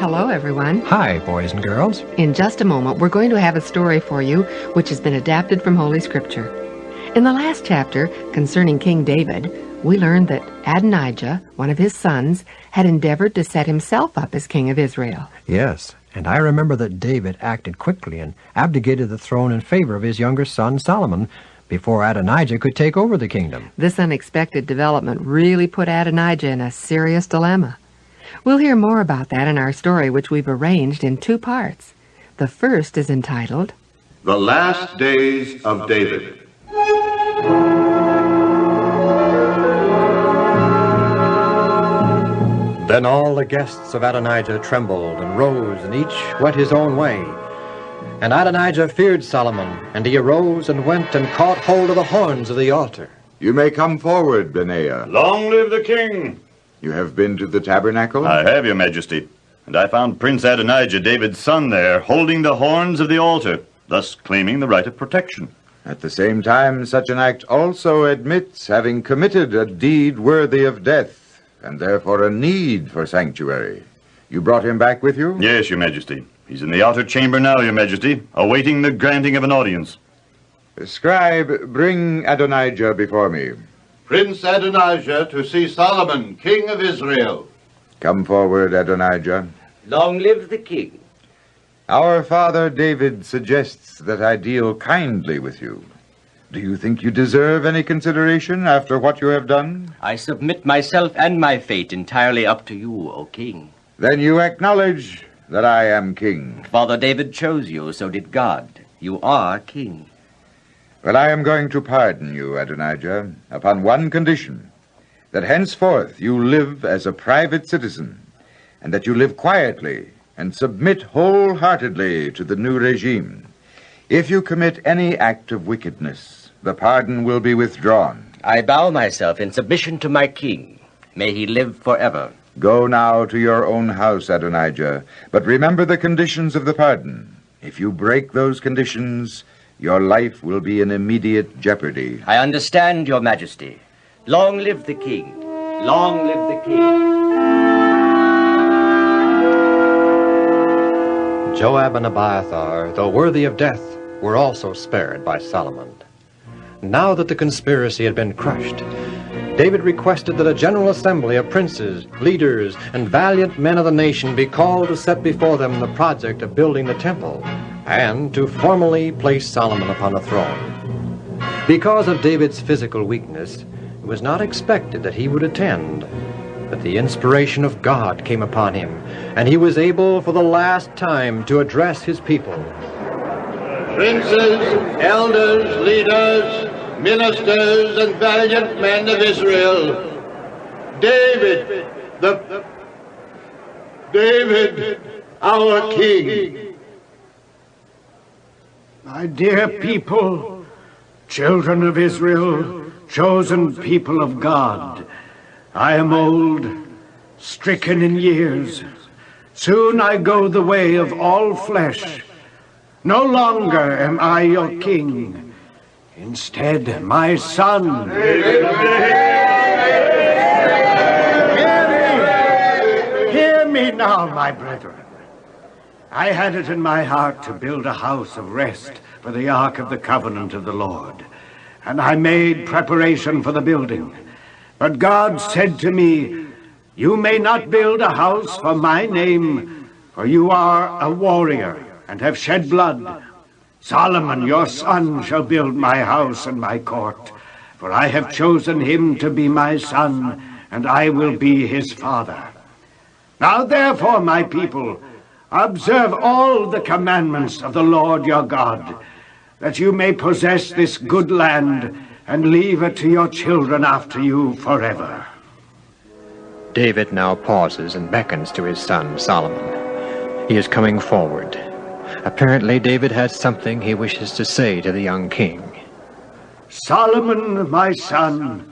Hello, everyone. Hi, boys and girls. In just a moment, we're going to have a story for you which has been adapted from Holy Scripture. In the last chapter, concerning King David, we learned that Adonijah, one of his sons, had endeavored to set himself up as king of Israel. Yes, and I remember that David acted quickly and abdicated the throne in favor of his younger son, Solomon, before Adonijah could take over the kingdom. This unexpected development really put Adonijah in a serious dilemma. We'll hear more about that in our story, which we've arranged in two parts. The first is entitled, The Last Days of David. Then all the guests of Adonijah trembled and rose, and each went his own way. And Adonijah feared Solomon, and he arose and went and caught hold of the horns of the altar. You may come forward, Benaiah. Long live the king! You have been to the tabernacle? I have, your majesty. And I found Prince Adonijah, David's son, there, holding the horns of the altar, thus claiming the right of protection. At the same time, such an act also admits having committed a deed worthy of death, and therefore a need for sanctuary. You brought him back with you? Yes, your majesty. He's in the outer chamber now, your majesty, awaiting the granting of an audience. Scribe, bring Adonijah before me. Prince Adonijah to see Solomon, king of Israel. Come forward, Adonijah. Long live the king. Our father David suggests that I deal kindly with you. Do you think you deserve any consideration after what you have done? I submit myself and my fate entirely up to you, O king. Then you acknowledge that I am king. Father David chose you, so did God. You are king. Well, I am going to pardon you, Adonijah, upon one condition, that henceforth you live as a private citizen, and that you live quietly and submit wholeheartedly to the new regime. If you commit any act of wickedness, the pardon will be withdrawn. I bow myself in submission to my king. May he live forever. Go now to your own house, Adonijah, but remember the conditions of the pardon. If you break those conditions, your life will be in immediate jeopardy. I understand, your majesty. Long live the king. Long live the king. Joab and Abiathar, though worthy of death, were also spared by Solomon. Now that the conspiracy had been crushed, David requested that a general assembly of princes, leaders, and valiant men of the nation be called to set before them the project of building the temple, and to formally place Solomon upon the throne. Because of David's physical weakness, it was not expected that he would attend. But the inspiration of God came upon him, and he was able for the last time to address his people. Princes, elders, leaders, ministers, and valiant men of Israel, David, our king. My dear people, children of Israel, chosen people of God, I am old, stricken in years. Soon I go the way of all flesh. No longer am I your king. Instead, my son. Hear me now, my brethren. I had it in my heart to build a house of rest for the Ark of the Covenant of the Lord, and I made preparation for the building. But God said to me, "You may not build a house for my name, for you are a warrior and have shed blood. Solomon, your son, shall build my house and my court, for I have chosen him to be my son, and I will be his father. Now therefore, my people, observe all the commandments of the Lord your God, that you may possess this good land and leave it to your children after you forever." David now pauses and beckons to his son, Solomon. He is coming forward. Apparently, David has something he wishes to say to the young king. Solomon, my son,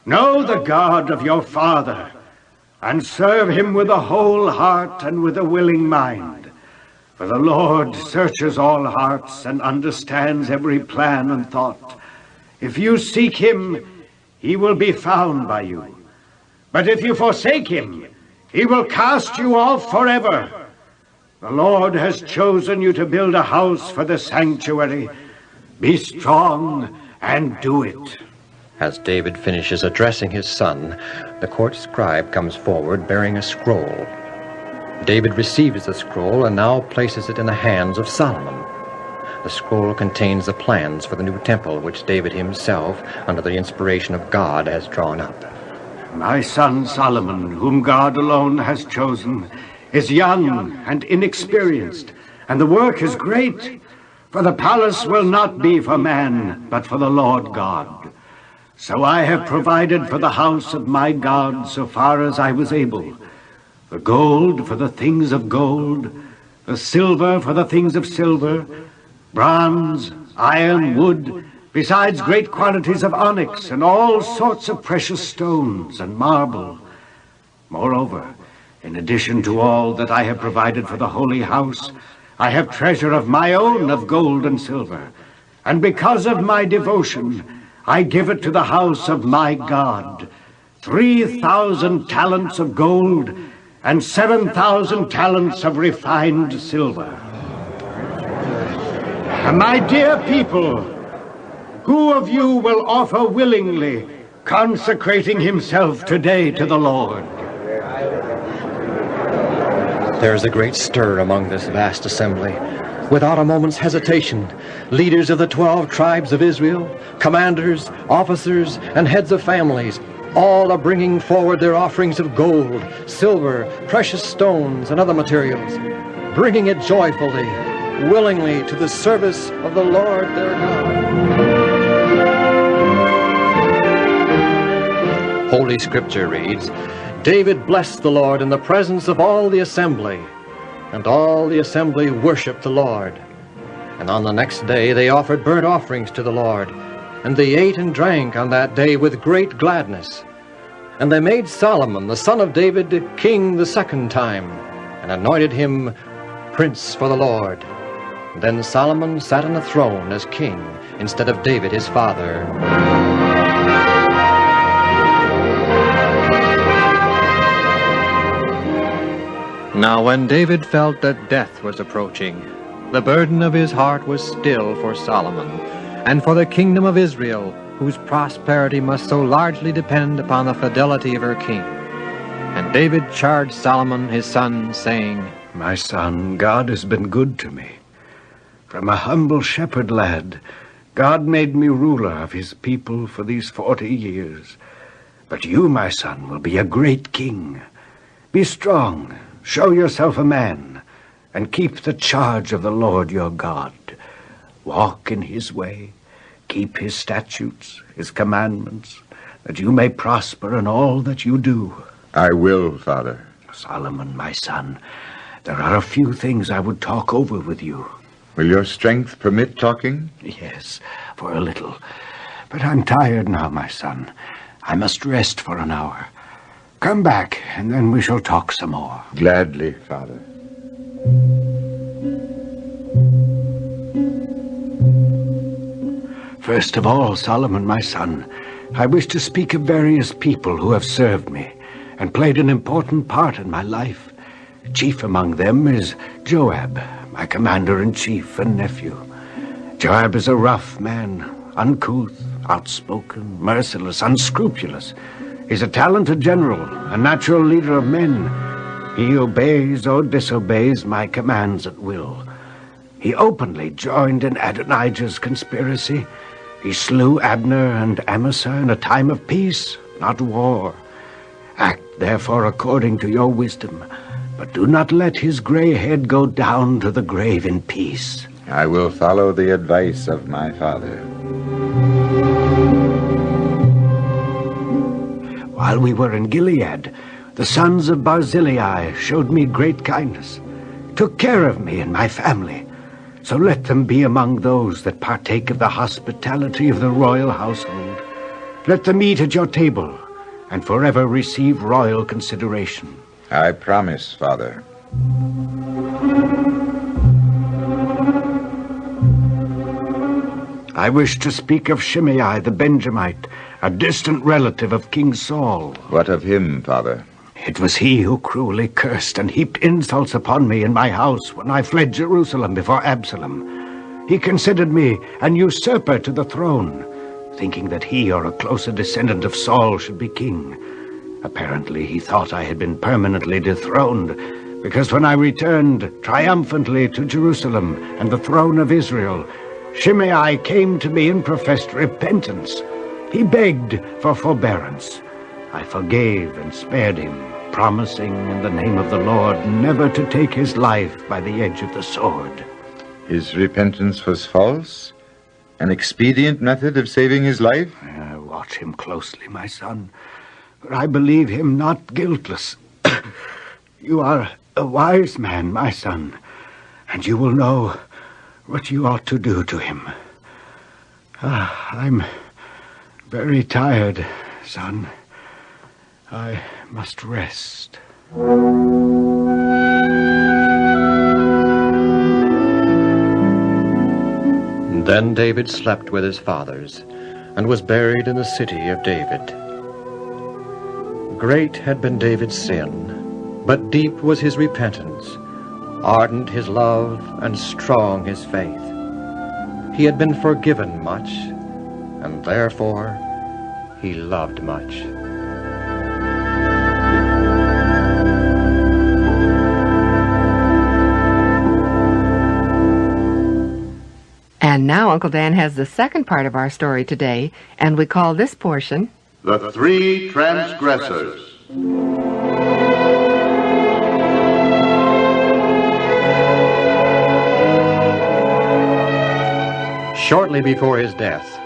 know the God of your father, and serve him with a whole heart and with a willing mind. For the Lord searches all hearts and understands every plan and thought. If you seek him, he will be found by you. But if you forsake him, He will cast you off forever. The Lord has chosen you to build a house for the sanctuary. Be strong and do it. As David finishes addressing his son, the court scribe comes forward bearing a scroll. David receives the scroll and now places it in the hands of Solomon. The scroll contains the plans for the new temple which David himself, under the inspiration of God, has drawn up. My son Solomon, whom God alone has chosen, is young and inexperienced, and the work is great. For the palace will not be for man, but for the Lord God. So I have provided for the house of my God so far as I was able. The gold for the things of gold, the silver for the things of silver, bronze, iron, wood, besides great quantities of onyx and all sorts of precious stones and marble. Moreover, in addition to all that I have provided for the holy house, I have treasure of my own of gold and silver, and because of my devotion, I give it to the house of my God, 3,000 talents of gold and 7,000 talents of refined silver. And my dear people, who of you will offer willingly, consecrating himself today to the Lord? There is a great stir among this vast assembly. Without a moment's hesitation, leaders of the 12 tribes of Israel, commanders, officers, and heads of families, all are bringing forward their offerings of gold, silver, precious stones, and other materials, bringing it joyfully, willingly to the service of the Lord their God. Holy Scripture reads, David blessed the Lord in the presence of all the assembly, and all the assembly worshipped the Lord. And on the next day they offered burnt offerings to the Lord, and they ate and drank on that day with great gladness. And they made Solomon, the son of David, king the second time, and anointed him prince for the Lord. Then Solomon sat on a throne as king instead of David his father. Now when David felt that death was approaching, the burden of his heart was still for Solomon, and for the kingdom of Israel, whose prosperity must so largely depend upon the fidelity of her king. And David charged Solomon his son, saying, My son, God has been good to me. From a humble shepherd lad, God made me ruler of his people for these 40 years. But you, my son, will be a great king. Be strong, show yourself a man, and keep the charge of the Lord your God. Walk in his way, keep his statutes, his commandments, that you may prosper in all that you do. I will, Father. Solomon, my son, there are a few things I would talk over with you. Will your strength permit talking? Yes, for a little. But I'm tired now, my son. I must rest for an hour. Come back, and then we shall talk some more. Gladly, Father. First of all, Solomon, my son, I wish to speak of various people who have served me and played an important part in my life. Chief among them is Joab, my commander-in-chief and nephew. Joab is a rough man, uncouth, outspoken, merciless, unscrupulous. He's a talented general, a natural leader of men. He obeys or disobeys my commands at will. He openly joined in Adonijah's conspiracy. He slew Abner and Amasa in a time of peace, not war. Act, therefore, according to your wisdom, but do not let his gray head go down to the grave in peace. I will follow the advice of my father. While we were in Gilead, the sons of Barzillai showed me great kindness, took care of me and my family. So let them be among those that partake of the hospitality of the royal household. Let them eat at your table, and forever receive royal consideration. I promise, Father. I wish to speak of Shimei the Benjamite, a distant relative of King Saul. What of him, Father? It was he who cruelly cursed and heaped insults upon me in my house when I fled Jerusalem before Absalom. He considered me an usurper to the throne, thinking that he or a closer descendant of Saul should be king. Apparently, he thought I had been permanently dethroned, because when I returned triumphantly to Jerusalem and the throne of Israel, Shimei came to me and professed repentance. He begged for forbearance. I forgave and spared him, promising in the name of the Lord never to take his life by the edge of the sword. His repentance was false? An expedient method of saving his life? Watch him closely, my son, for I believe him not guiltless. You are a wise man, my son, and you will know what you ought to do to him. I'm very tired, son. I must rest. Then David slept with his fathers, and was buried in the city of David. Great had been David's sin, but deep was his repentance, ardent his love, and strong his faith. He had been forgiven much, and therefore he loved much. And now Uncle Dan has the second part of our story today, and we call this portion The Three Transgressors. Shortly before his death,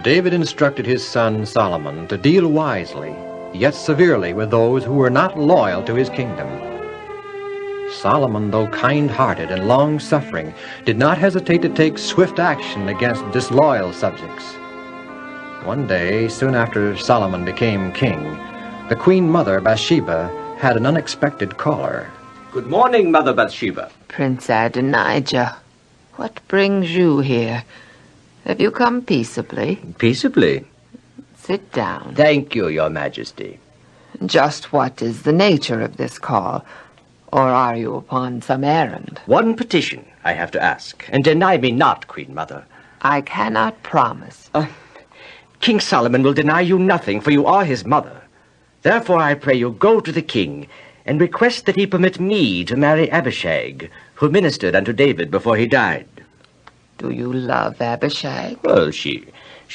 David instructed his son Solomon to deal wisely, yet severely, with those who were not loyal to his kingdom. Solomon, though kind-hearted and long-suffering, did not hesitate to take swift action against disloyal subjects. One day, soon after Solomon became king, the queen mother, Bathsheba, had an unexpected caller. Good morning, Mother Bathsheba. Prince Adonijah, what brings you here? Have you come peaceably? Peaceably. Sit down. Thank you, Your Majesty. Just what is the nature of this call? Or are you upon some errand? One petition I have to ask, and deny me not, Queen Mother. I cannot promise. King Solomon will deny you nothing, for you are his mother. Therefore I pray you go to the king and request that he permit me to marry Abishag, who ministered unto David before he died. Do you love Abishag? Well, she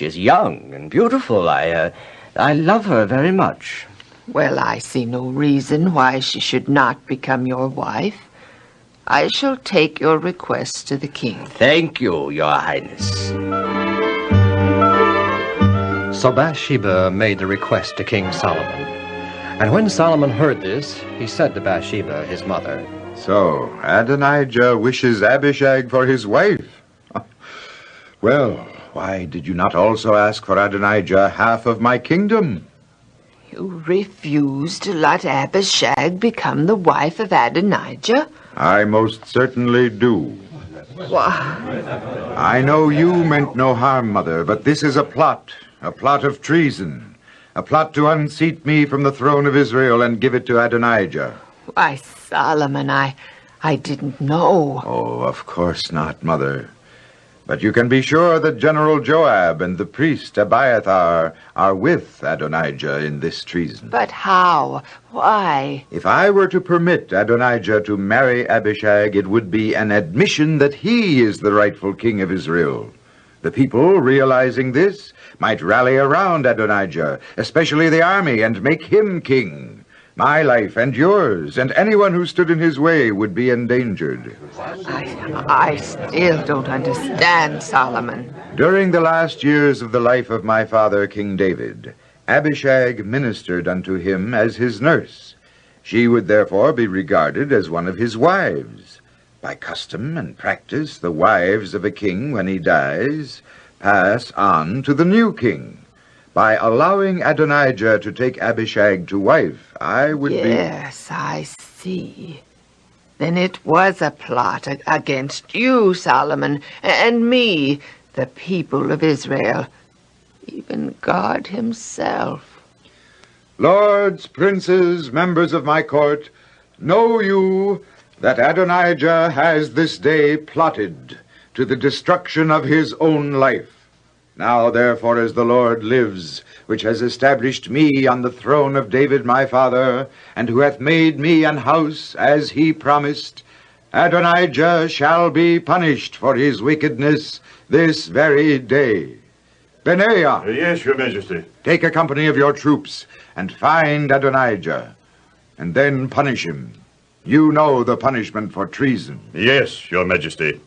is young and beautiful. I love her very much. Well, I see no reason why she should not become your wife. I shall take your request to the king. Thank you, Your Highness. So Bathsheba made the request to King Solomon. And when Solomon heard this, he said to Bathsheba, his mother, So, Adonijah wishes Abishag for his wife? Well, why did you not also ask for Adonijah half of my kingdom? You refuse to let Abishag become the wife of Adonijah? I most certainly do. Why? I know you meant no harm, Mother, but this is a plot of treason, a plot to unseat me from the throne of Israel and give it to Adonijah. Why, Solomon, I didn't know. Oh, of course not, Mother. But you can be sure that General Joab and the priest Abiathar are with Adonijah in this treason. But how? Why? If I were to permit Adonijah to marry Abishag, it would be an admission that he is the rightful king of Israel. The people, realizing this, might rally around Adonijah, especially the army, and make him king. My life and yours, and anyone who stood in his way would be endangered. I still don't understand, Solomon. During the last years of the life of my father, King David, Abishag ministered unto him as his nurse. She would therefore be regarded as one of his wives. By custom and practice, the wives of a king, when he dies, pass on to the new king. By allowing Adonijah to take Abishag to wife, I would Yes, I see. Then it was a plot against you, Solomon, and me, the people of Israel, even God himself. Lords, princes, members of my court, know you that Adonijah has this day plotted to the destruction of his own life. Now, therefore, as the Lord lives, which has established me on the throne of David my father, and who hath made me an house as he promised, Adonijah shall be punished for his wickedness this very day. Benaiah, Yes, Your Majesty. take a company of your troops and find Adonijah, and then punish him. You know the punishment for treason. Yes, Your Majesty.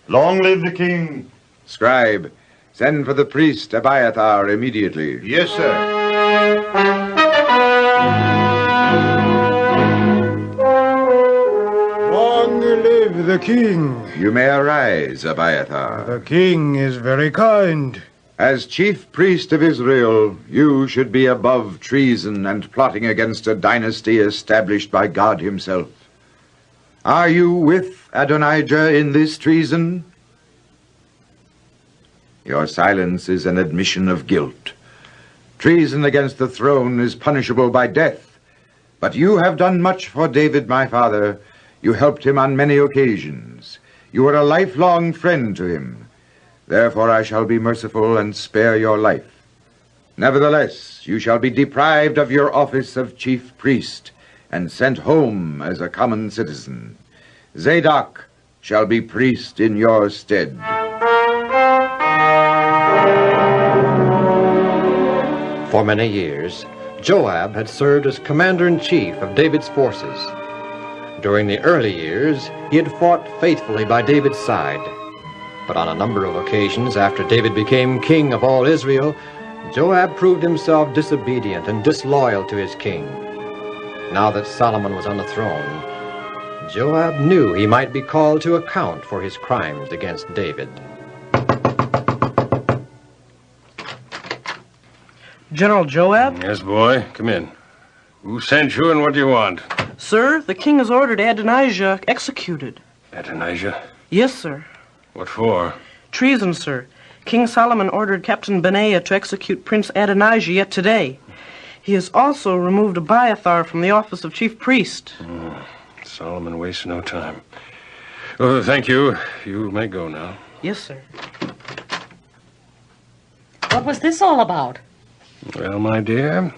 Long live the king. Scribe, send for the priest Abiathar immediately. Yes, sir. Long live the king. You may arise, Abiathar. The king is very kind. As chief priest of Israel, you should be above treason and plotting against a dynasty established by God himself. Are you with Adonijah in this treason? Your silence is an admission of guilt. Treason against the throne is punishable by death. But you have done much for David, my father. You helped him on many occasions. You were a lifelong friend to him. Therefore I shall be merciful and spare your life. Nevertheless, you shall be deprived of your office of chief priest and sent home as a common citizen. Zadok shall be priest in your stead. For many years, Joab had served as commander-in-chief of David's forces. During the early years, he had fought faithfully by David's side. But on a number of occasions after David became king of all Israel, Joab proved himself disobedient and disloyal to his king. Now that Solomon was on the throne, Joab knew he might be called to account for his crimes against David. General Joab? Yes, boy. Come in. Who sent you and what do you want? Sir, the king has ordered Adonijah executed. Adonijah? Yes, sir. What for? Treason, sir. King Solomon ordered Captain Benaiah to execute Prince Adonijah yet today. He has also removed Abiathar from the office of chief priest. Solomon wastes no time. Oh, thank you. You may go now. Yes, sir. What was this all about? Well, my dear,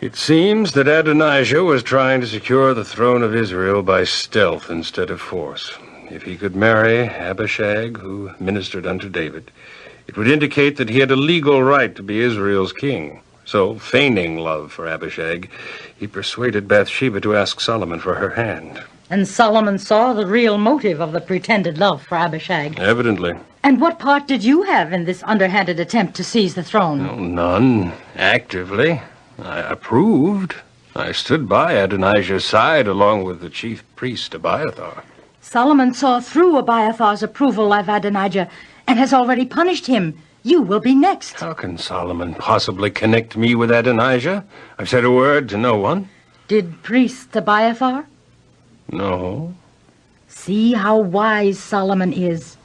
it seems that Adonijah was trying to secure the throne of Israel by stealth instead of force. If he could marry Abishag, who ministered unto David, it would indicate that he had a legal right to be Israel's king. So, feigning love for Abishag, he persuaded Bathsheba to ask Solomon for her hand. And Solomon saw the real motive of the pretended love for Abishag. Evidently. And what part did you have in this underhanded attempt to seize the throne? No, none. Actively. I approved. I stood by Adonijah's side along with the chief priest Abiathar. Solomon saw through Abiathar's approval of Adonijah and has already punished him. You will be next. How can Solomon possibly connect me with Adonijah? I've said a word to no one. Did priest Abiathar? No. See how wise Solomon is.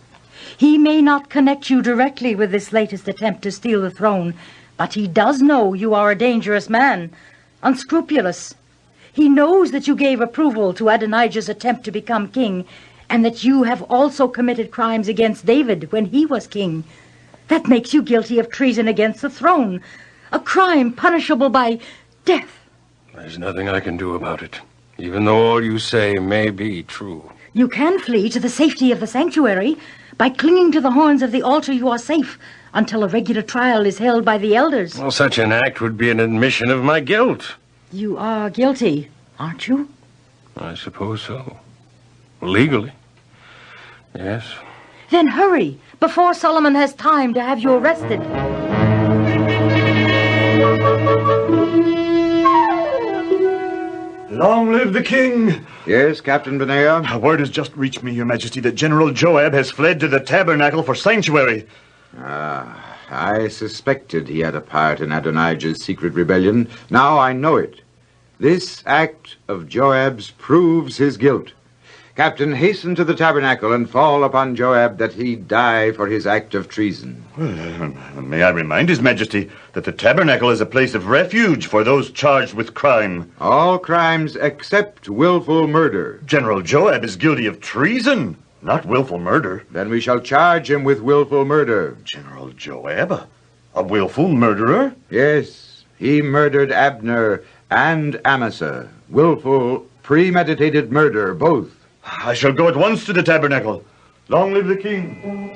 He may not connect you directly with this latest attempt to steal the throne, but he does know you are a dangerous man, unscrupulous. He knows that you gave approval to Adonijah's attempt to become king, and that you have also committed crimes against David when he was king. That makes you guilty of treason against the throne, a crime punishable by death. There's nothing I can do about it, even though all you say may be true. You can flee to the safety of the sanctuary. By clinging to the horns of the altar, you are safe until a regular trial is held by the elders. Well, such an act would be an admission of my guilt. You are guilty, aren't you? I suppose so. Legally. Yes. Then hurry, before Solomon has time to have you arrested. Long live the king! Yes, Captain Benaiah? A word has just reached me, Your Majesty, that General Joab has fled to the tabernacle for sanctuary. I suspected he had a part in Adonijah's secret rebellion. Now I know it. This act of Joab's proves his guilt. Captain, hasten to the tabernacle and fall upon Joab that he die for his act of treason. May I remind His Majesty that the tabernacle is a place of refuge for those charged with crime. All crimes except willful murder. General Joab is guilty of treason, not willful murder. Then we shall charge him with willful murder. General Joab? A willful murderer? Yes, he murdered Abner and Amasa. Willful, premeditated murder, both. I shall go at once to the tabernacle. Long live the king.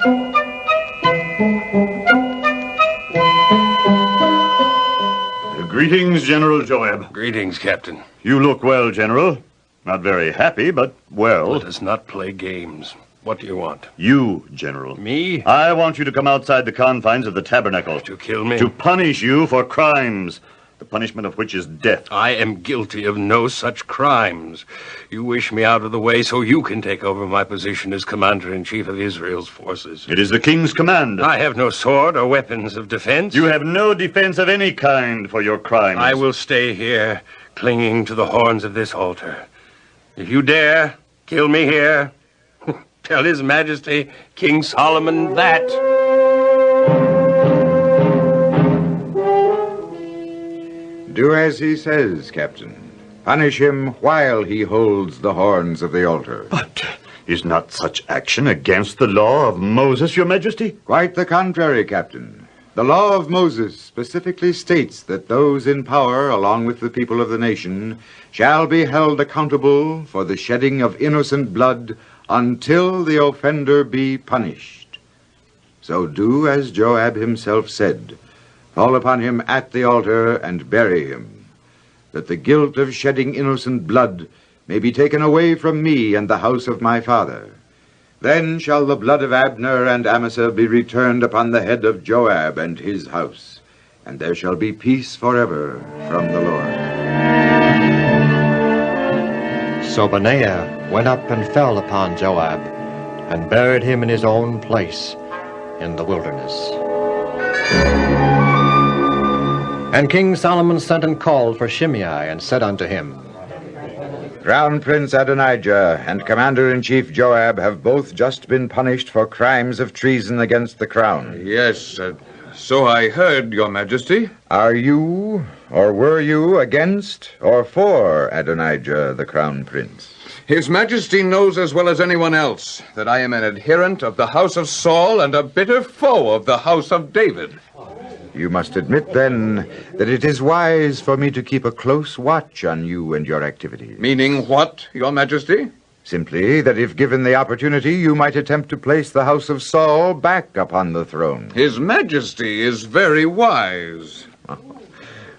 Greetings, General Joab. Greetings, Captain. You look well, General. Not very happy, but well. Let us not play games. What do you want? You, General. Me? I want you to come outside the confines of the tabernacle. To kill me? To punish you for crimes, the punishment of which is death. I am guilty of no such crimes. You wish me out of the way so you can take over my position as Commander-in-Chief of Israel's forces. It is the king's command. I have no sword or weapons of defense. You have no defense of any kind for your crimes. I will stay here, clinging to the horns of this altar. If you dare, kill me here. Tell His Majesty, King Solomon, that. Do as he says, Captain. Punish him while he holds the horns of the altar. But is not such action against the law of Moses, Your Majesty? Quite the contrary, Captain. The law of Moses specifically states that those in power, along with the people of the nation, shall be held accountable for the shedding of innocent blood until the offender be punished. So do as Joab himself said. Fall upon him at the altar and bury him, that the guilt of shedding innocent blood may be taken away from me and the house of my father. Then shall the blood of Abner and Amasa be returned upon the head of Joab and his house, and there shall be peace forever from the Lord. So Benaiah went up and fell upon Joab, and buried him in his own place in the wilderness. And King Solomon sent and called for Shimei, and said unto him, Crown Prince Adonijah and Commander-in-Chief Joab have both just been punished for crimes of treason against the crown. Yes, so I heard, Your Majesty. Are you, or were you, against or for Adonijah, the Crown Prince? His Majesty knows as well as anyone else that I am an adherent of the house of Saul and a bitter foe of the house of David. You must admit, then, that it is wise for me to keep a close watch on you and your activities. Meaning what, Your Majesty? Simply that if given the opportunity, you might attempt to place the house of Saul back upon the throne. His Majesty is very wise.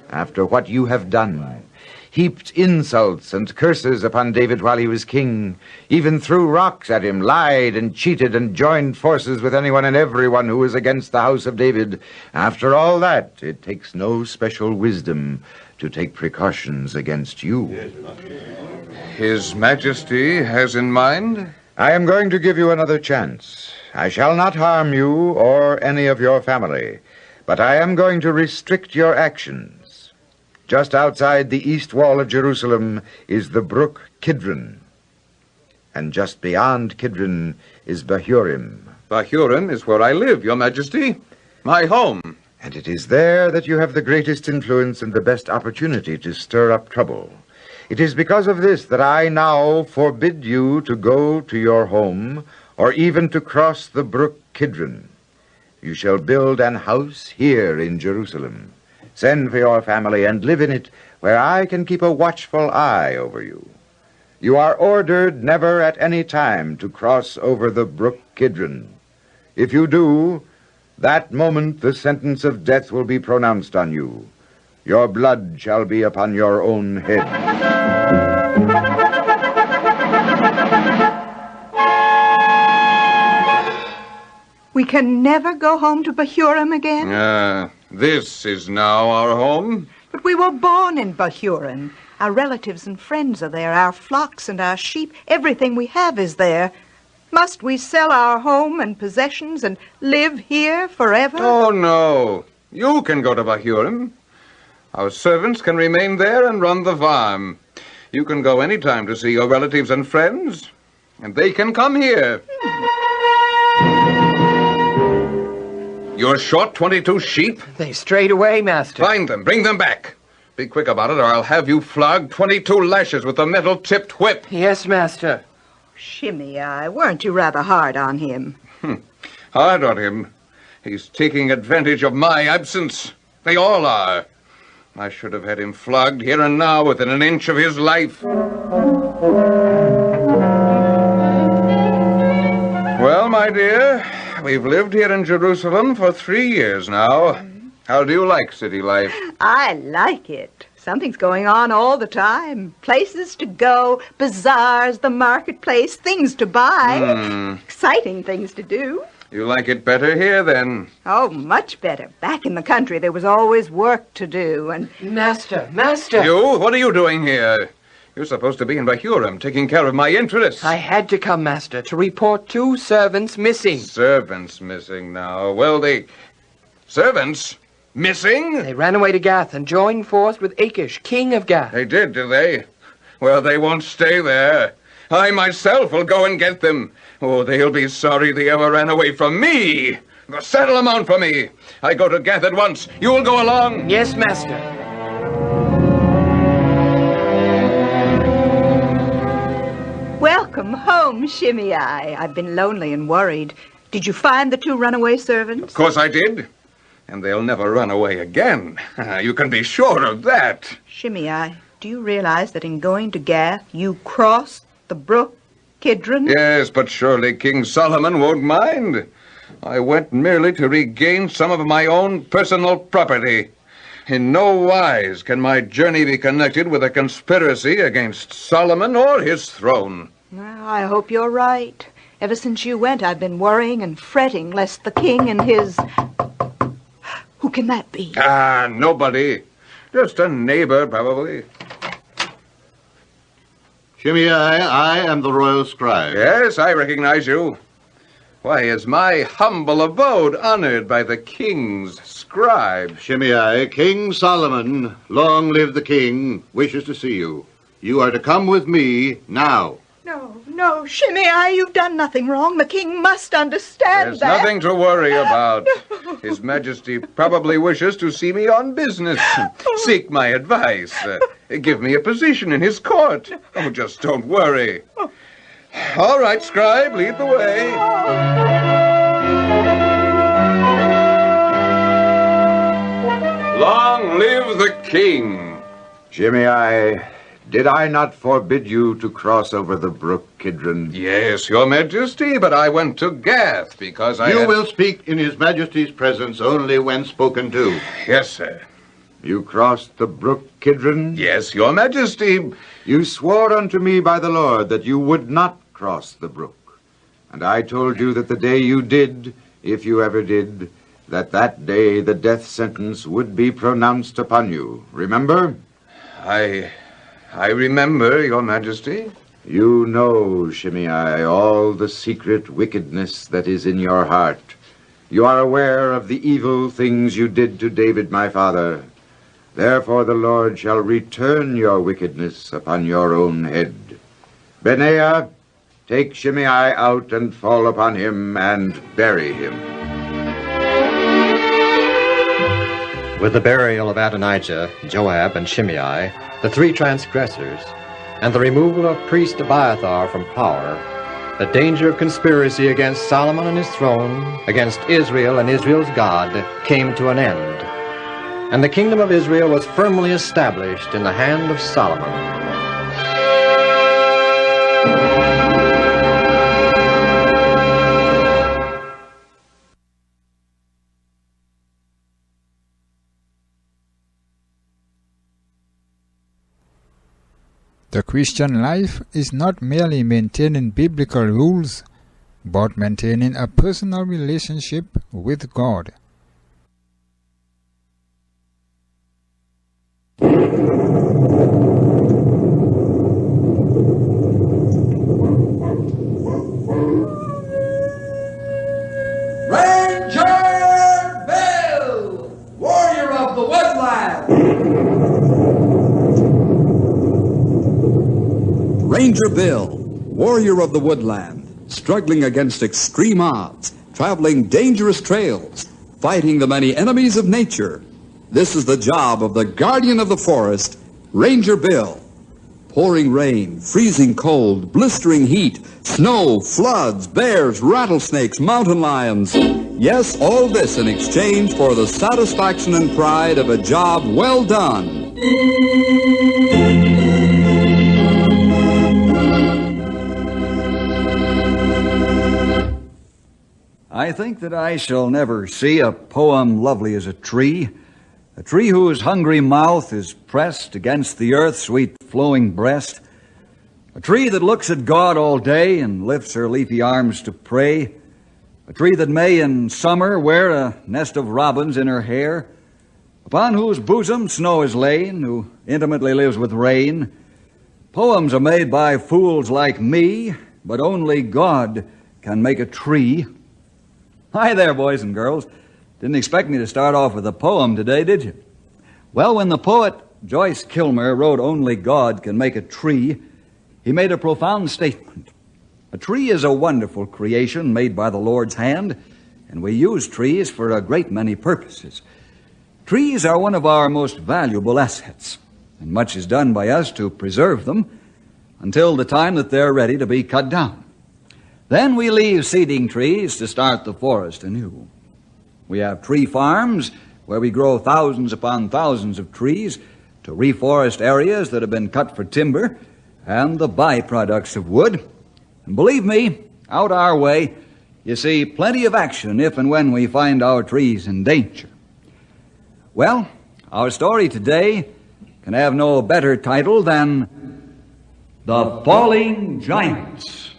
After what you have done, heaped insults and curses upon David while he was king, even threw rocks at him, lied and cheated, and joined forces with anyone and everyone who was against the house of David. After all that, it takes no special wisdom to take precautions against you. His Majesty has in mind? I am going to give you another chance. I shall not harm you or any of your family, but I am going to restrict your actions. Just outside the east wall of Jerusalem is the brook Kidron. And just beyond Kidron is Bahurim. Bahurim is where I live, Your Majesty. My home. And it is there that you have the greatest influence and the best opportunity to stir up trouble. It is because of this that I now forbid you to go to your home or even to cross the brook Kidron. You shall build an house here in Jerusalem. Send for your family and live in it, where I can keep a watchful eye over you. You are ordered never at any time to cross over the brook Kidron. If you do, that moment the sentence of death will be pronounced on you. Your blood shall be upon your own head. We can never go home to Bahurim again? This is now our home. But we were born in Bahurim. Our relatives and friends are there. Our flocks and our sheep, everything we have is there. Must we sell our home and possessions and live here forever? Oh, no. You can go to Bahurim. Our servants can remain there and run the farm. You can go any time to see your relatives and friends. and they can come here. You're short 22 sheep? They strayed away, Master. Find them. Bring them back. Be quick about it, or I'll have you flogged 22 lashes with a metal-tipped whip. Yes, Master. Shimei, weren't you rather hard on him? Hard on him? He's taking advantage of my absence. They all are. I should have had him flogged here and now within an inch of his life. Well, my dear, we've lived here in Jerusalem for 3 years now. How do you like city life? I like it. Something's going on all the time. Places to go, bazaars, the marketplace, things to buy. Exciting things to do. You like it better here, then? Oh, much better. Back in the country, there was always work to do, and... Master! You? What are you doing here? You're supposed to be in Bahurim, taking care of my interests. I had to come, Master, to report 2 servants missing. Servants missing now. Well, servants? Missing? They ran away to Gath and joined force with Achish, king of Gath. They did they? Well, they won't stay there. I myself will go and get them. Oh, they'll be sorry they ever ran away from me. Settle them on for me. I go to Gath at once. You'll go along? Yes, Master. Welcome home, Shimei. I've been lonely and worried. Did you find the 2 runaway servants? Of course I did. And they'll never run away again. You can be sure of that. Shimei, do you realize that in going to Gath, you crossed the brook Kidron? Yes, but surely King Solomon won't mind. I went merely to regain some of my own personal property. In no wise can my journey be connected with a conspiracy against Solomon or his throne. Well, I hope you're right. Ever since you went, I've been worrying and fretting lest the king and his... Who can that be? Nobody. Just a neighbor, probably. Shimei, I am the royal scribe. Yes, I recognize you. Why, is my humble abode honored by the king's scribe? Shimei, King Solomon, long live the king, wishes to see you. You are to come with me now. No, Shimei, you've done nothing wrong. The king must understand There's that. nothing to worry about. His Majesty probably wishes to see me on business. Seek my advice. Give me a position in his court. Oh, just don't worry. All right, scribe, lead the way. Long live the king. Shimei, did I not forbid you to cross over the brook Kidron? Yes, your Majesty, but I went to Gath because You will speak in his Majesty's presence only when spoken to. Yes, sir. You crossed the brook Kidron? Yes, your Majesty. You swore unto me by the Lord that you would not cross the brook. And I told you that the day you did, if you ever did, that day the death sentence would be pronounced upon you. Remember? I remember, your Majesty. You know, Shimei, all the secret wickedness that is in your heart. You are aware of the evil things you did to David, my father. Therefore the Lord shall return your wickedness upon your own head. Benaiah, take Shimei out and fall upon him and bury him. With the burial of Adonijah, Joab, and Shimei, the 3 transgressors, and the removal of priest Abiathar from power, the danger of conspiracy against Solomon and his throne, against Israel and Israel's God, came to an end. And the kingdom of Israel was firmly established in the hand of Solomon. The Christian life is not merely maintaining biblical rules, but maintaining a personal relationship with God. Ranger Bill, warrior of the woodland. Ranger Bill, warrior of the woodland, struggling against extreme odds, traveling dangerous trails, fighting the many enemies of nature. This is the job of the guardian of the forest, Ranger Bill. Pouring rain, freezing cold, blistering heat, snow, floods, bears, rattlesnakes, mountain lions. Yes, all this in exchange for the satisfaction and pride of a job well done. I think that I shall never see a poem lovely as a tree whose hungry mouth is pressed against the earth's sweet flowing breast, a tree that looks at God all day and lifts her leafy arms to pray, a tree that may in summer wear a nest of robins in her hair, upon whose bosom snow is lain, who intimately lives with rain. Poems are made by fools like me, but only God can make a tree. Hi there, boys and girls. Didn't expect me to start off with a poem today, did you? Well, when the poet Joyce Kilmer wrote Only God Can Make a Tree, he made a profound statement. A tree is a wonderful creation made by the Lord's hand, and we use trees for a great many purposes. Trees are one of our most valuable assets, and much is done by us to preserve them until the time that they're ready to be cut down. Then we leave seeding trees to start the forest anew. We have tree farms where we grow thousands upon thousands of trees to reforest areas that have been cut for timber and the byproducts of wood. And believe me, out our way, you see plenty of action if and when we find our trees in danger. Well, our story today can have no better title than The Falling Giants.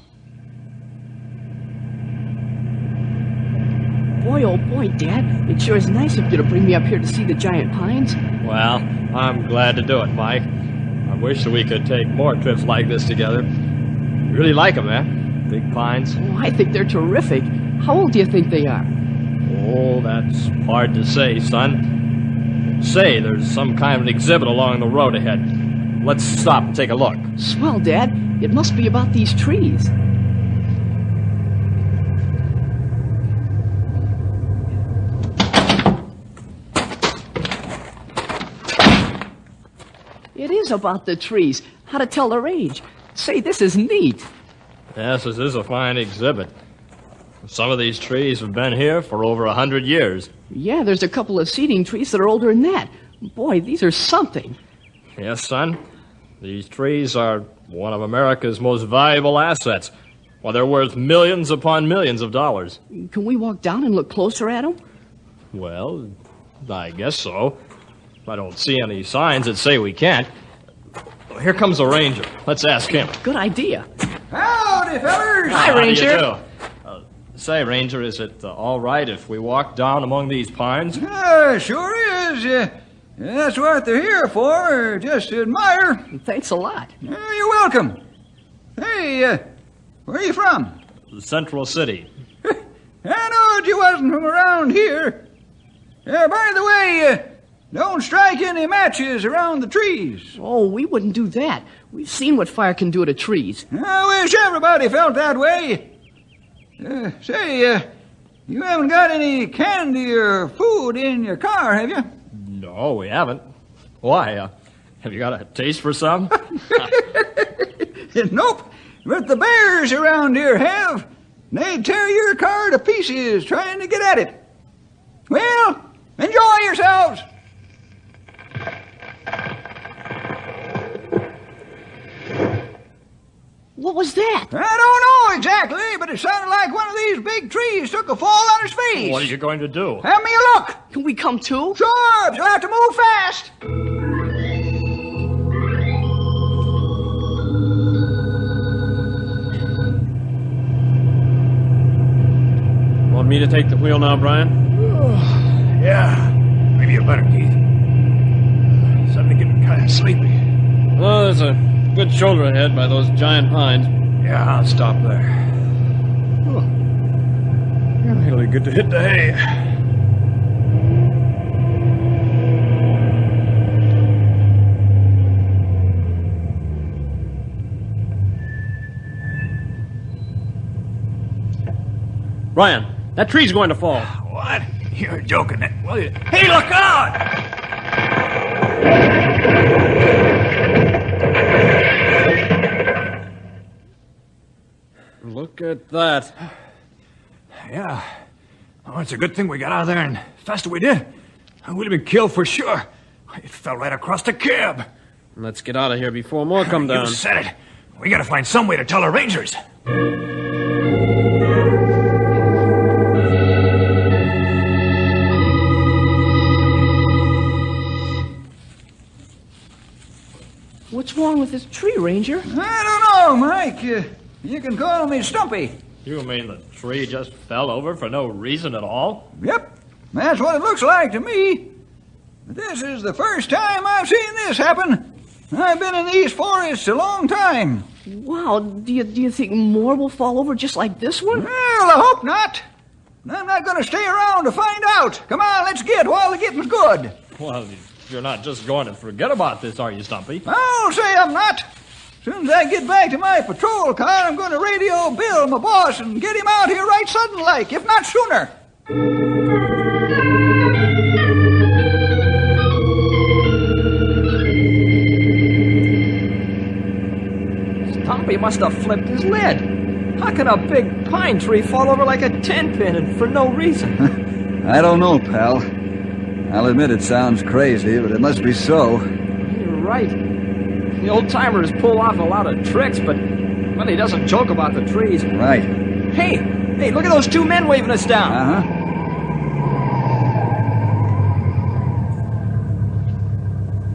Boy, oh boy, Dad, it sure is nice of you to bring me up here to see the giant pines. Well, I'm glad to do it, Mike. I wish that we could take more trips like this together. Really like them, eh? Big pines. Oh, I think they're terrific. How old do you think they are? Oh, that's hard to say, son. Say, there's some kind of an exhibit along the road ahead. Let's stop and take a look. Swell, Dad. It must be about these trees. It is about the trees. How to tell their age. Say, this is neat. Yes, this is a fine exhibit. Some of these trees have been here for over 100 years. Yeah, there's a couple of seeding trees that are older than that. Boy, these are something. Yes, son. These trees are one of America's most valuable assets. Well, they're worth millions upon millions of dollars. Can we walk down and look closer at them? Well, I guess so. I don't see any signs that say we can't. Here comes the ranger. Let's ask him. Good idea. Howdy, fellers. Hi, Ranger. How do you do? Say, Ranger, is it all right if we walk down among these pines? Sure is. That's what they're here for, just to admire. Thanks a lot. You're welcome. Hey, where are you from? Central City. I knowed you wasn't from around here. By the way, don't strike any matches around the trees. Oh, we wouldn't do that. We've seen what fire can do to trees. I wish everybody felt that way. Say, you haven't got any candy or food in your car, have you? No, we haven't. Why? Have you got a taste for some? Nope. But the bears around here have. They'd tear your car to pieces trying to get at it. Well, enjoy yourselves. What was that? I don't know exactly, but it sounded like one of these big trees took a fall on his face. What are you going to do? Have me a look. Can we come too? Sure, but you'll have to move fast. Want me to take the wheel now, Brian? Yeah, maybe you better, Keith. Suddenly getting kind of sleepy. Well, there's a good shoulder ahead by those giant pines. Yeah, I'll stop there. Oh. It'll be good to hit the hay. Ryan, that tree's going to fall. What? You're joking. Well, hey, look out! Look at that. Yeah. Oh, it's a good thing we got out of there and faster we did. We'd have been killed for sure. It fell right across the cab. Let's get out of here before more come down. You said it. We gotta find some way to tell our rangers. What's wrong with this tree, Ranger? I don't know, Mike. You can call me Stumpy. You mean the tree just fell over for no reason at all? Yep, that's what it looks like to me. But this is the first time I've seen this happen. I've been in these forests a long time. Wow, do you think more will fall over just like this one? Well, I hope not. I'm not going to stay around to find out. Come on, let's get while the getting's good. Well, you're not just going to forget about this, are you, Stumpy? I'll say I'm not. As soon as I get back to my patrol car, I'm going to radio Bill, my boss, and get him out here right sudden-like, if not sooner. Stumpy must have flipped his lid. How can a big pine tree fall over like a 10-pin and for no reason? I don't know, pal. I'll admit it sounds crazy, but it must be so. You're right. The old-timers pull off a lot of tricks, but well, he doesn't joke about the trees. Right. Hey, look at those two men waving us down. Uh-huh.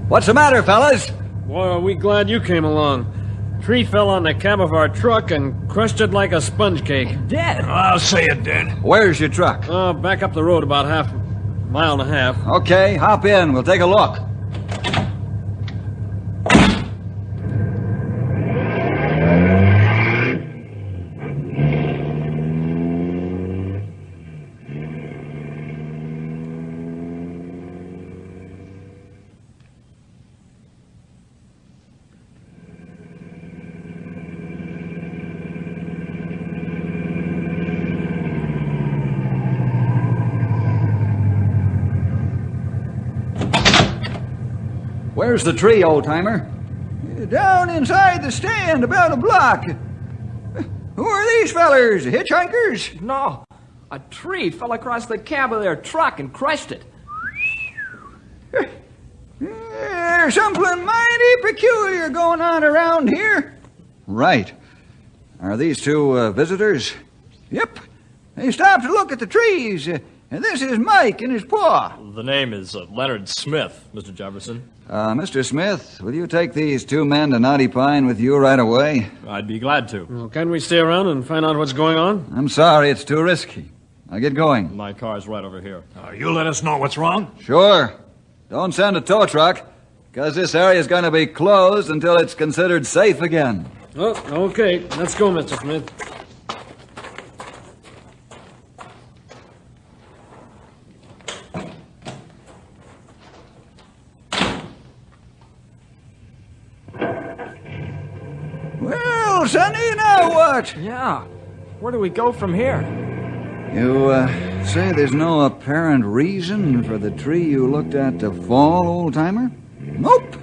What's the matter, fellas? Boy, are we glad you came along. Tree fell on the cab of our truck and crushed it like a sponge cake. Dead? I'll say it did. Where's your truck? Back up the road about half mile and a half. Okay, hop in. We'll take a look. Where's the tree, old-timer? Down inside the stand, about a block. Who are these fellers? Hitchhikers? No. A tree fell across the cab of their truck and crushed it. There's something mighty peculiar going on around here. Right. Are these two visitors? Yep. They stopped to look at the trees. And this is Mike and his paw. The name is Leonard Smith, Mr. Jefferson. Mr. Smith, will you take these two men to Knotty Pine with you right away? I'd be glad to. Well, can't we stay around and find out what's going on? I'm sorry, it's too risky. Now get going. My car's right over here. You let us know what's wrong? Sure. Don't send a tow truck, because this area's going to be closed until it's considered safe again. Oh, okay. Let's go, Mr. Smith. Well, Sonny, now what? Yeah. Where do we go from here? You say there's no apparent reason for the tree you looked at to fall, old-timer? Nope.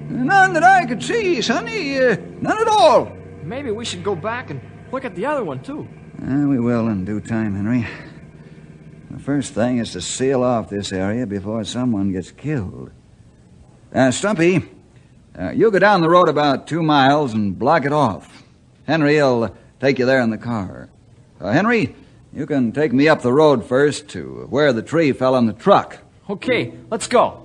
None that I could see, Sonny. None at all. Maybe we should go back and look at the other one, too. We will in due time, Henry. The first thing is to seal off this area before someone gets killed. Stumpy, you go down the road about 2 miles and block it off. Henry'll take you there in the car. Henry, you can take me up the road first to where the tree fell on the truck. Okay, let's go.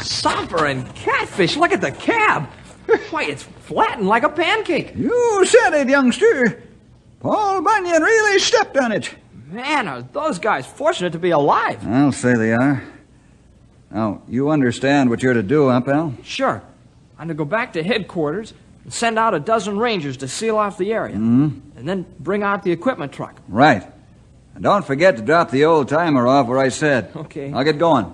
Supper and catfish. Look at the cab. Why, it's flattened like a pancake. You said it, youngster. Paul Bunyan really stepped on it. Man, are those guys fortunate to be alive. I'll say they are. Now, you understand what you're to do, huh, pal? Sure. I'm to go back to headquarters and send out 12 rangers to seal off the area. Mm-hmm. And then bring out the equipment truck. Right. And don't forget to drop the old timer off where I said. Okay. I'll get going.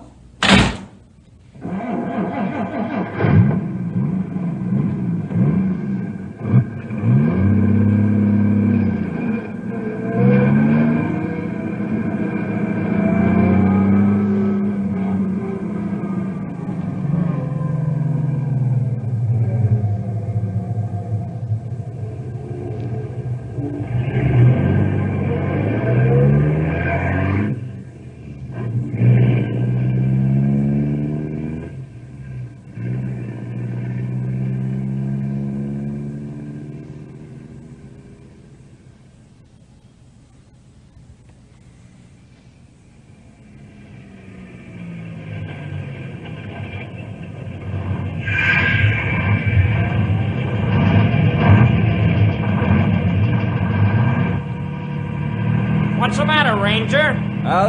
What's the matter, Ranger?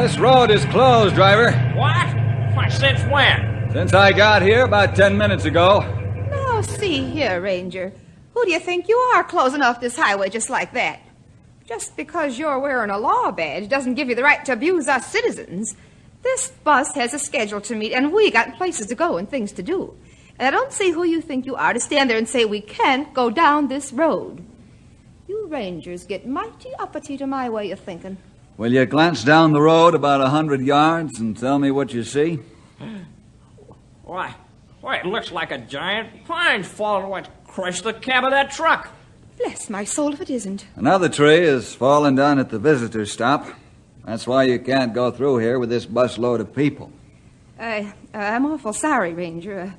This road is closed, driver. What? Why, since when? Since I got here about 10 minutes ago. Now, see here, Ranger. Who do you think you are closing off this highway just like that? Just because you're wearing a law badge doesn't give you the right to abuse us citizens. This bus has a schedule to meet, and we got places to go and things to do. And I don't see who you think you are to stand there and say we can't go down this road. You Rangers get mighty uppity to my way of thinking. Will you glance down the road about 100 yards and tell me what you see? Why, it looks like a giant pine's fallen what crushed the cab of that truck. Bless my soul if it isn't. Another tree has fallen down at the visitor stop. That's why you can't go through here with this busload of people. I'm awful sorry, Ranger.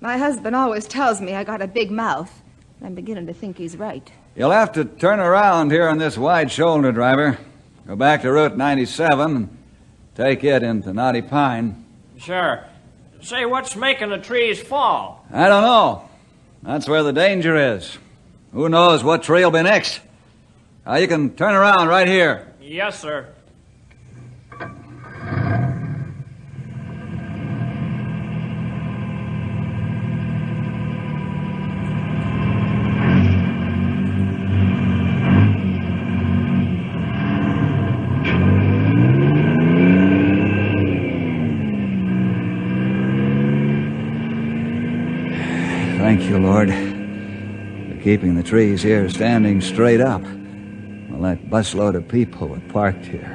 My husband always tells me I got a big mouth. I'm beginning to think he's right. You'll have to turn around here on this wide shoulder, driver. Go back to Route 97 and take it into Knotty Pine. Sure. Say, what's making the trees fall? I don't know. That's where the danger is. Who knows what tree will be next? You can turn around right here. Yes, sir. Thank you, Lord, for keeping the trees here standing straight up while that busload of people were parked here.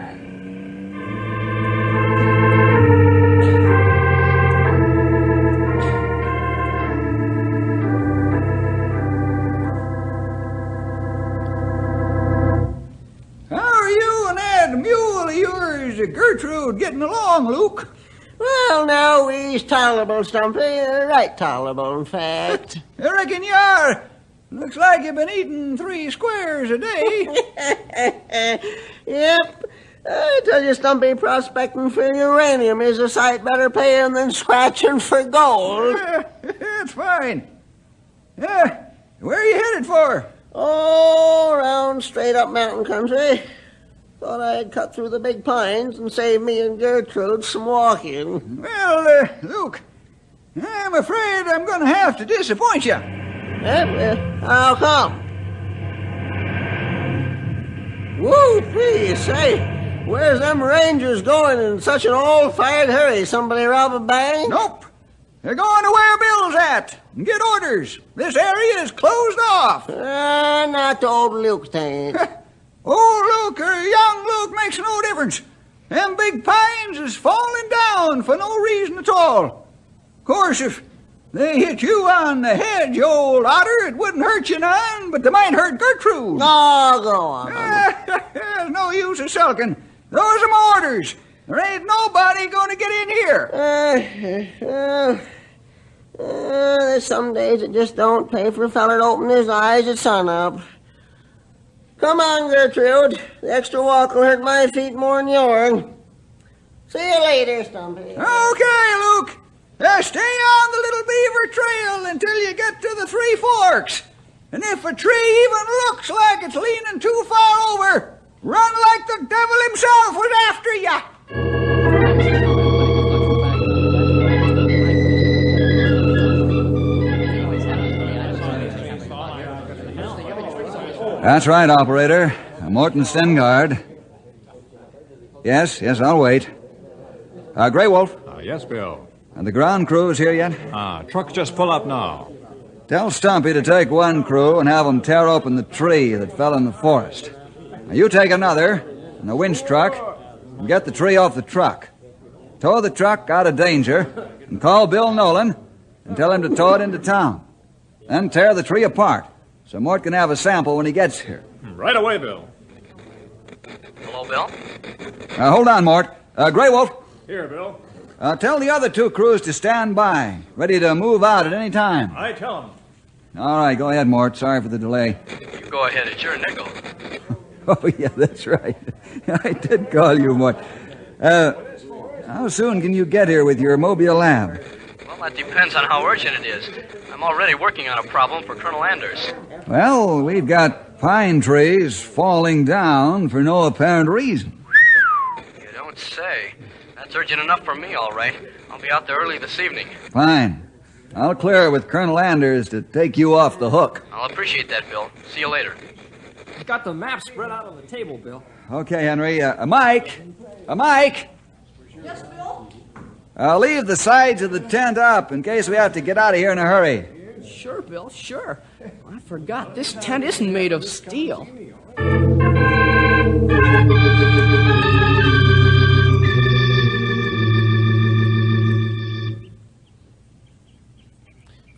How are you and that mule of yours, Gertrude, getting along, Luke? Well, now, we's tolerable, Stumpy. Right tolerable, in fact. I reckon you are. Looks like you've been eating 3 squares a day. Yep. I tell you, Stumpy, prospecting for uranium is a sight better paying than scratching for gold. That's fine. Where are you headed for? Oh, around straight up mountain country. Thought I'd cut through the big pines and save me and Gertrude some walking. Well, Luke, I'm afraid I'm going to have to disappoint you. How come? Whoopee, say, where's them Rangers going in such an old-fired hurry? Somebody rob a bank? Nope. They're going to where Bill's at and get orders. This area is closed off. Not the old Luke thing. Old Luke or young Luke makes no difference. Them big pines is falling down for no reason at all. Of course, if they hit you on the head, you old otter, it wouldn't hurt you none, but they might hurt Gertrude. Oh, go on. There's no use of sulking. Those are my orders. There ain't nobody going to get in here. There's some days that just don't pay for a feller to open his eyes at sunup. Come on, Gertrude. The extra walk will hurt my feet more than yours. See you later, Stumpy. Okay, Luke. Stay on the Little Beaver Trail until you get to the 3 Forks. And if a tree even looks like it's leaning too far over, run like the devil himself was after you. That's right, operator. Morton Stengard. Yes, I'll wait. Grey Wolf. Yes, Bill. And the ground crew is here yet? Truck's just pull up now. Tell Stumpy to take one crew and have them tear open the tree that fell in the forest. Now you take another, and a winch truck, and get the tree off the truck. Tow the truck out of danger, and call Bill Nolan, and tell him to tow it into town. Then tear the tree apart, so Mort can have a sample when he gets here. Right away, Bill. Hello, Bill? Hold on, Mort. Grey Wolf. Here, Bill. Tell the other two crews to stand by, ready to move out at any time. I tell him. All right, go ahead, Mort. Sorry for the delay. You go ahead. It's your nickel. Oh, yeah, that's right. I did call you, Mort. How soon can you get here with your mobile lab? Well, that depends on how urgent it is. I'm already working on a problem for Colonel Anders. Well, we've got pine trees falling down for no apparent reason. You don't say. That's urgent enough for me, all right. I'll be out there early this evening. Fine. I'll clear with Colonel Anders to take you off the hook. I'll appreciate that, Bill. See you later. I've got the map spread out on the table, Bill. Okay, Henry. Mike! Mike! Yes, Bill? Leave the sides of the tent up in case we have to get out of here in a hurry. Sure, Bill, sure. I forgot. This tent isn't made of steel.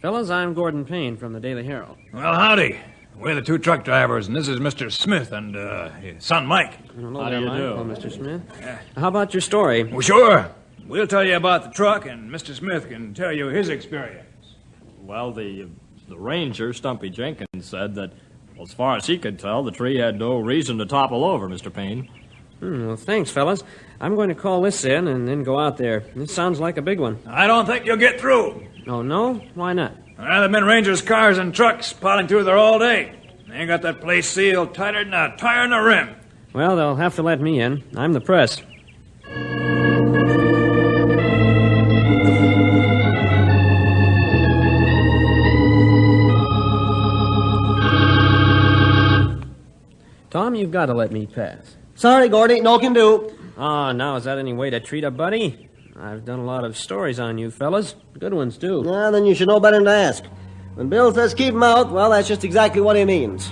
Fellas, I'm Gordon Payne from the Daily Herald. Well, howdy. We're the two truck drivers, and this is Mr. Smith and his son Mike. How do you do? Hello, Mr. Smith. How about your story? Well, sure. We'll tell you about the truck, and Mr. Smith can tell you his experience. Well, the ranger, Stumpy Jenkins, said that, well, as far as he could tell, the tree had no reason to topple over, Mr. Payne. Well, thanks, fellas. I'm going to call this in and then go out there. This sounds like a big one. I don't think you'll get through. Oh, no? Why not? Well, there have been rangers' cars and trucks piling through there all day. They ain't got that place sealed tighter than a tire in a rim. Well, they'll have to let me in. I'm the press. Tom, you've got to let me pass. Sorry, Gordy, no can do. Now is that any way to treat a buddy? I've done a lot of stories on you fellas. Good ones, too. Then you should know better than to ask. When Bill says keep him out, well, that's just exactly what he means.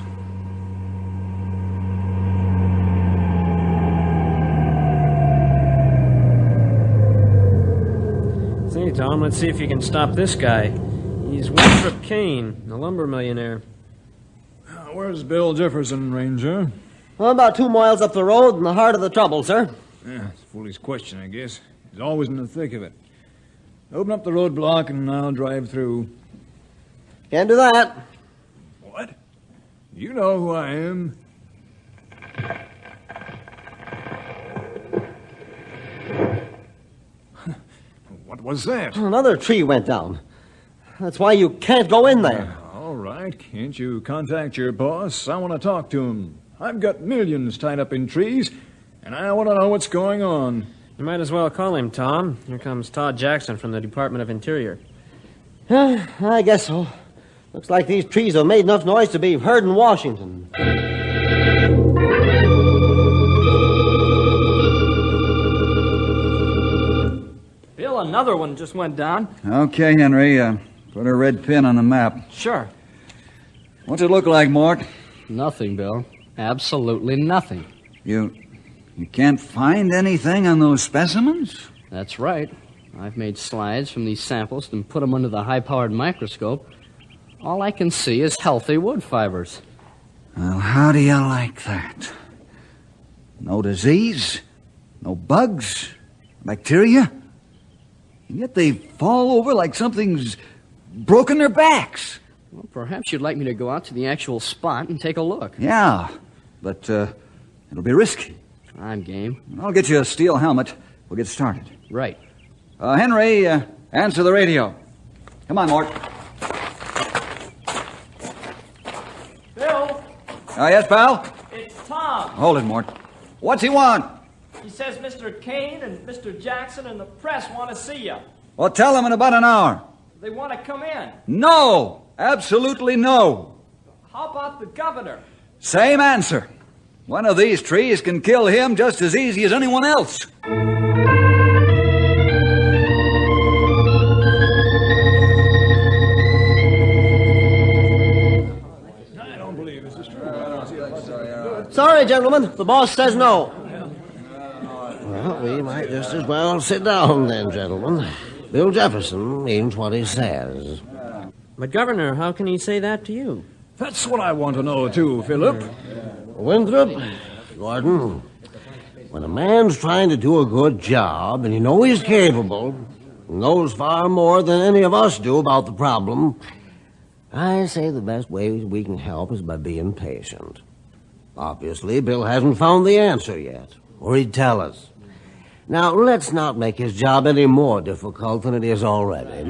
Say, Tom, let's see if you can stop this guy. He's Winthrop Kane, the lumber millionaire. Where's Bill Jefferson, Ranger? Well, about 2 miles up the road in the heart of the trouble, sir. Yeah, it's a foolish question, I guess. He's always in the thick of it. Open up the roadblock and I'll drive through. Can't do that. What? You know who I am. What was that? Another tree went down. That's why you can't go in there. All right. Can't you contact your boss? I want to talk to him. I've got millions tied up in trees, and I want to know what's going on. You might as well call him, Tom. Here comes Todd Jackson from the Department of Interior. I guess so. Looks like these trees have made enough noise to be heard in Washington. Bill, another one just went down. Okay, Henry. Put a red pin on the map. Sure. What's it look like, Mort? Nothing, Bill. Absolutely nothing. You can't find anything on those specimens? That's right. I've made slides from these samples and put them under the high-powered microscope. All I can see is healthy wood fibers. Well, how do you like that? No disease, no bugs, bacteria, and yet they fall over like something's broken their backs. Well, perhaps you'd like me to go out to the actual spot and take a look. Yeah, but it'll be risky. I'm game. I'll get you a steel helmet. We'll get started. Right. Henry, answer the radio. Come on, Mort. Bill? Yes, pal? It's Tom. Hold it, Mort. What's he want? He says Mr. Kane and Mr. Jackson and the press want to see you. Well, tell him in about an hour. They want to come in. No! Absolutely no. How about the governor? Same answer. One of these trees can kill him just as easy as anyone else. Sorry, gentlemen. The boss says no. Well, we might just as well sit down then, gentlemen. Bill Jefferson means what he says. But, Governor, how can he say that to you? That's what I want to know, too, Philip. Winthrop, Gordon, when a man's trying to do a good job and you know he's capable, knows far more than any of us do about the problem, I say the best way we can help is by being patient. Obviously, Bill hasn't found the answer yet, or he'd tell us. Now, let's not make his job any more difficult than it is already.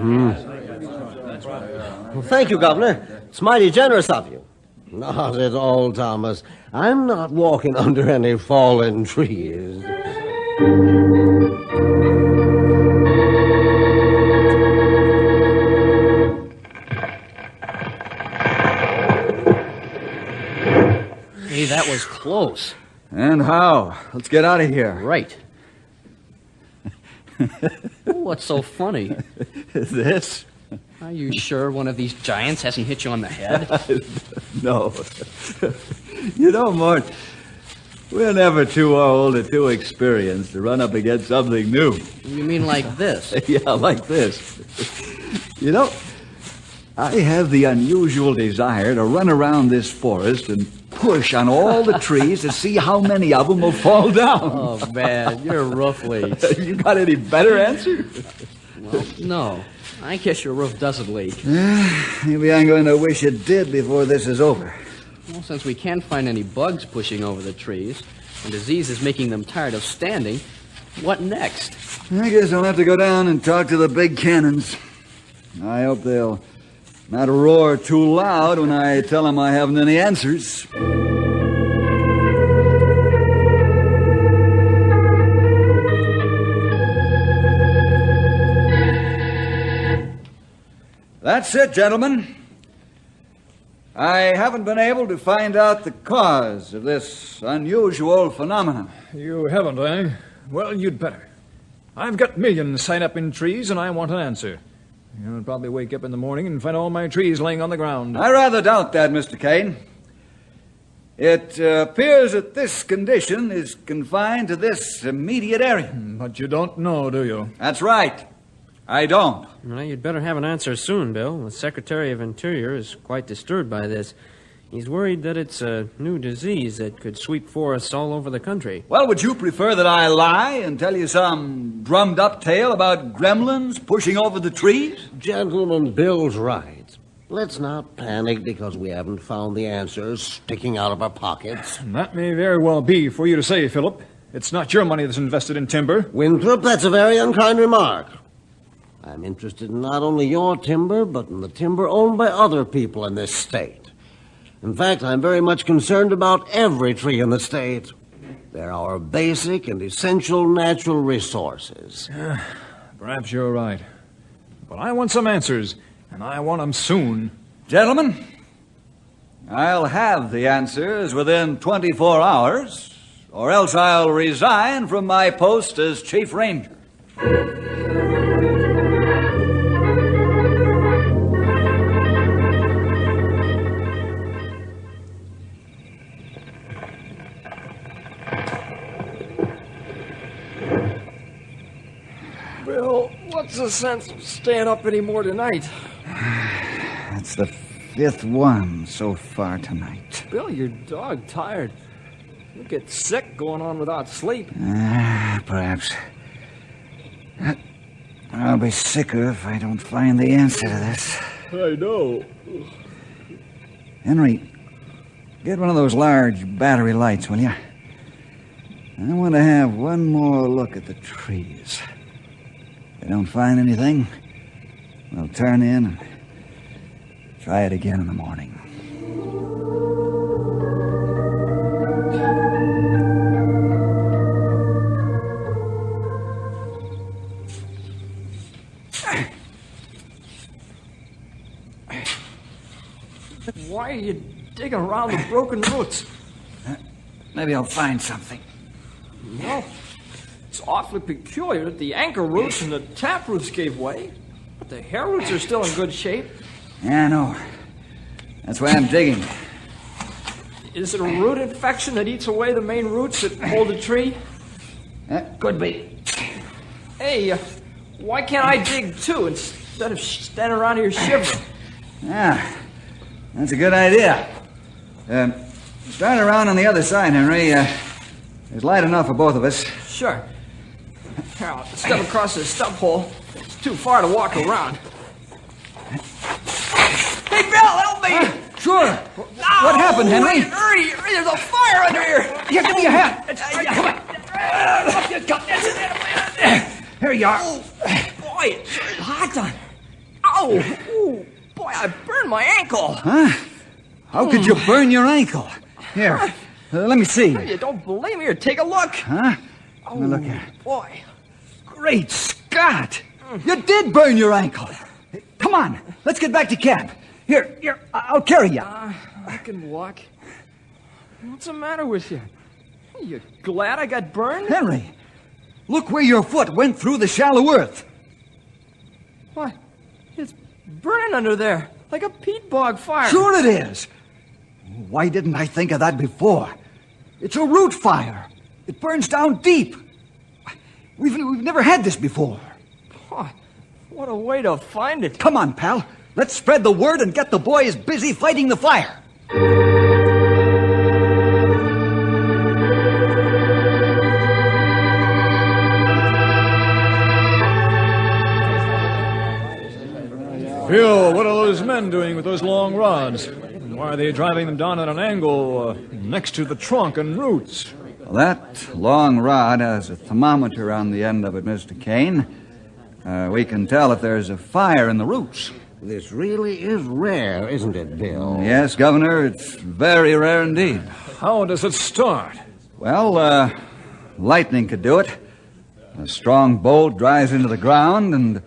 Well, thank you, Governor. It's mighty generous of you. Not at all, Thomas. I'm not walking under any fallen trees. Hey, that was close. And how? Let's get out of here. Right. What's so funny? This? Are you sure one of these giants hasn't hit you on the head? No. You know, Mort, we're never too old or too experienced to run up against something new. You mean like this? Yeah, like this. You know, I have the unusual desire to run around this forest and push on all the trees to see how many of them will fall down. Oh, man, you're roof leaks. You got any better answer? Well, no. I guess your roof doesn't leak. Maybe I'm going to wish it did before this is over. Well, since we can't find any bugs pushing over the trees, and disease is making them tired of standing, what next? I guess I'll have to go down and talk to the big cannons. I hope they'll not roar too loud when I tell them I haven't any answers. That's it, gentlemen. I haven't been able to find out the cause of this unusual phenomenon. You haven't, eh? Well, you'd better. I've got millions sign up in trees, and I want an answer. You'll probably wake up in the morning and find all my trees laying on the ground. I rather doubt that, Mr. Kane. It appears that this condition is confined to this immediate area. But you don't know, do you? That's right. I don't. Well, you'd better have an answer soon, Bill. The Secretary of Interior is quite disturbed by this. He's worried that it's a new disease that could sweep forests all over the country. Well, would you prefer that I lie and tell you some drummed-up tale about gremlins pushing over the trees? Gentlemen, Bill's right. Let's not panic because we haven't found the answers sticking out of our pockets. That may very well be for you to say, Philip. It's not your money that's invested in timber. Winthrop, that's a very unkind remark. I'm interested in not only your timber, but in the timber owned by other people in this state. In fact, I'm very much concerned about every tree in the state. They're our basic and essential natural resources. Perhaps you're right. But I want some answers, and I want them soon. Gentlemen, I'll have the answers within 24 hours, or else I'll resign from my post as Chief Ranger. Bill, what's the sense of staying up any more tonight? That's the fifth one so far tonight. Bill, you're dog tired. You get sick going on without sleep. Perhaps. I'll be sicker if I don't find the answer to this. I know. Henry, get one of those large battery lights, will you? I want to have one more look at the trees. If I don't find anything, we'll turn in and try it again in the morning. Why are you digging around the broken roots? Maybe I'll find something. Well, it's awfully peculiar that the anchor roots and the tap roots gave way, but the hair roots are still in good shape. Yeah, I know. That's why I'm digging. Is it a root infection that eats away the main roots that hold the tree? Could be. Hey, why can't I dig too instead of standing around here shivering? Yeah, that's a good idea. Start around on the other side, Henry. There's light enough for both of us. Sure. Here, I'll step across this stub hole. It's too far to walk around. Hey, Bill, help me! Sure. What happened, Henry? Hurry! There's a fire under here! Here, give me your hat. Come on. Here you are. Oh, boy, it's hot. Ow! Ooh, boy, I burned my ankle. Huh? How could you burn your ankle? Here, let me see. You don't believe me? Here, take a look. Huh? Oh, Let me look here. boy. Great Scott! You did burn your ankle. Come on, let's get back to camp. Here, I'll carry you. I can walk. What's the matter with you? You glad I got burned? Henry, look where your foot went through the shallow earth. What? It's burning under there, like a peat bog fire. Sure it is. Why didn't I think of that before? It's a root fire. It burns down deep. We've never had this before. Oh, what a way to find it. Come on, pal. Let's spread the word and get the boys busy fighting the fire. Phil, what are those men doing with those long rods? Why are they driving them down at an angle next to the trunk and roots? Well, that long rod has a thermometer on the end of it, Mr. Kane. We can tell if there's a fire in the roots. This really is rare, isn't it, Bill? Yes, Governor, it's very rare indeed. How does it start? Well, lightning could do it. A strong bolt drives into the ground, and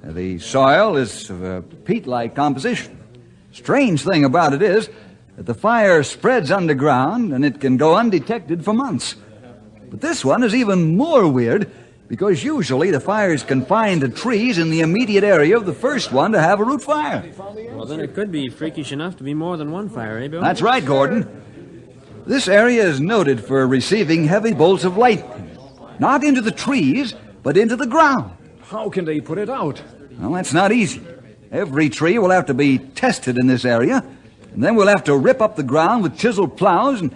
the soil is of a peat-like composition. Strange thing about it is that the fire spreads underground, and it can go undetected for months. But this one is even more weird, because usually the fire is confined to trees in the immediate area of the first one to have a root fire. Well, then it could be freakish enough to be more than one fire, eh, Bill? That's right, Gordon. This area is noted for receiving heavy bolts of lightning. Not into the trees, but into the ground. How can they put it out? Well, that's not easy. Every tree will have to be tested in this area, and then we'll have to rip up the ground with chiseled plows and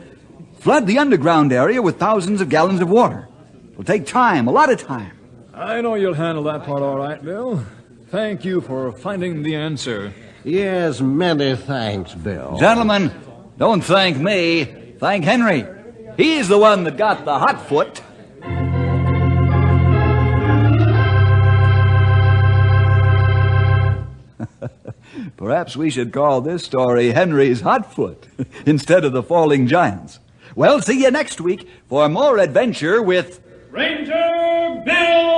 flood the underground area with thousands of gallons of water. It'll take time, a lot of time. I know you'll handle that part all right, Bill. Thank you for finding the answer. Yes, many thanks, Bill. Gentlemen, don't thank me. Thank Henry. He's the one that got the hot foot. Perhaps we should call this story Henry's Hot Foot instead of the Falling Giants. Well, see you next week for more adventure with Ranger Bill